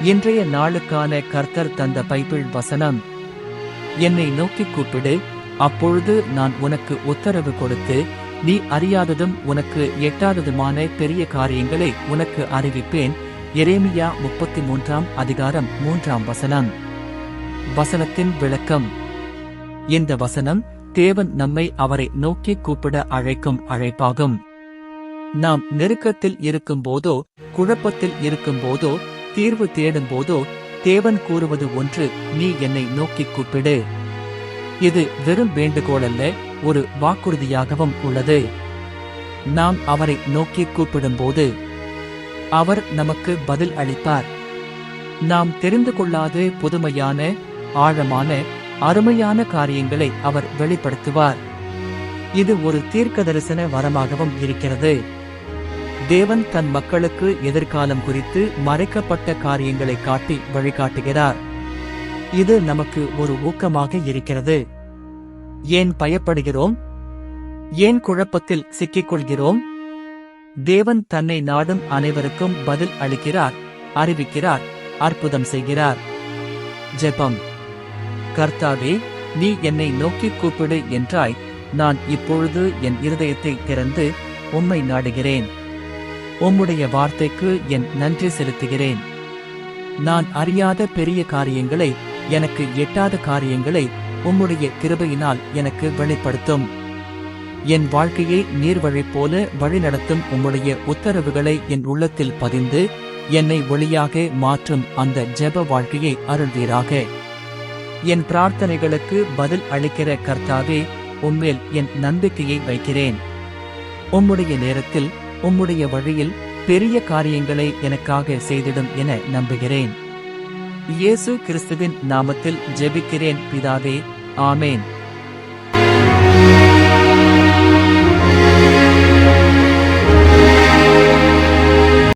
இன்றைய நாளுக்கான கர்த்தர் தந்த பைபிள் வசனம். என்னை நோக்கிக் கூப்பிடு, அப்பொழுது நான் உனக்கு உத்தரவு கொடுத்து, நீ அறியாததும் உனக்கு எட்டாததுமான பெரிய காரியங்களை உனக்கு அறிவிப்பேன். எரேமியா 33:3 வசனத்தின் விளக்கம். இந்த வசனம் தேவன் நம்மை அவரை நோக்கி கூப்பிட அழைக்கும் அழைப்பாகும். நாம் நெருக்கத்தில் இருக்கும்போதோ, குழப்பத்தில் இருக்கும்போதோ, தீர்வு தேடும்போதோ தேவன் கூறுவது ஒன்று: நீ என்னை நோக்கிக் கூப்பிடு. இது வெறும் வேண்டுகோளல்ல, ஒரு வாக்குறுதியாகவும் உள்ளது. நாம் அவரை நோக்கி கூப்பிடும்போது அவர் நமக்கு பதில் அளிப்பார். நாம் தெரிந்து கொள்ளாத புதுமையான, ஆழமான, அருமையான காரியங்களை அவர் வெளிப்படுத்துவார். இது ஒரு தீர்க்கதரிசன வரமாகவும் இருக்கிறது. தேவன் தன் மக்களுக்கு எதிர்காலம் குறித்து மறைக்கப்பட்ட காரியங்களை காட்டி வழிகாட்டுகிறார். இது நமக்கு ஒரு ஊக்கமாக இருக்கிறது. ஏன் பயப்படுகிறோம்? ஏன் குழப்பத்தில் சிக்கிக்கொள்கிறோம்? தேவன் தன்னை நாடும் அனைவருக்கும் பதில் அளிக்கிறார், அறிவிக்கிறார், அற்புதம் செய்கிறார். ஜெபம். கர்த்தாவே, நீ என்னை நோக்கிக் கூப்பிடு என்றாய். நான் இப்பொழுது என் இருதயத்தை திறந்து உம்மை நாடுகிறேன். உம்முடைய வார்த்தைக்கு என் நன்றி செலுத்துகிறேன். நான் அறியாத பெரிய காரியங்களை, எனக்கு எட்டாத காரியங்களை உம்முடைய கிருபையினால் எனக்கு வெளிப்படுத்தும். என் வாழ்க்கையை நீர்வழி போல வழிநடத்தும் உம்முடைய உத்தரவுகளை என் உள்ளத்தில் பதிந்து என்னை ஒளியாக மாற்றும் அந்த ஜெப வாழ்க்கையை அருள்வீராக. என் பிரார்த்தனைகளுக்கு பதில் அளிக்கிற கர்த்தாவே, உம்மேல் என் நம்பிக்கையை வைக்கிறேன். உம்முடைய நேரத்தில், உம்முடைய வழியில் பெரிய காரியங்களை எனக்காக செய்திடும் என நம்புகிறேன். இயேசு கிறிஸ்துவின் நாமத்தில் ஜெபிக்கிறேன் பிதாவே, ஆமேன்.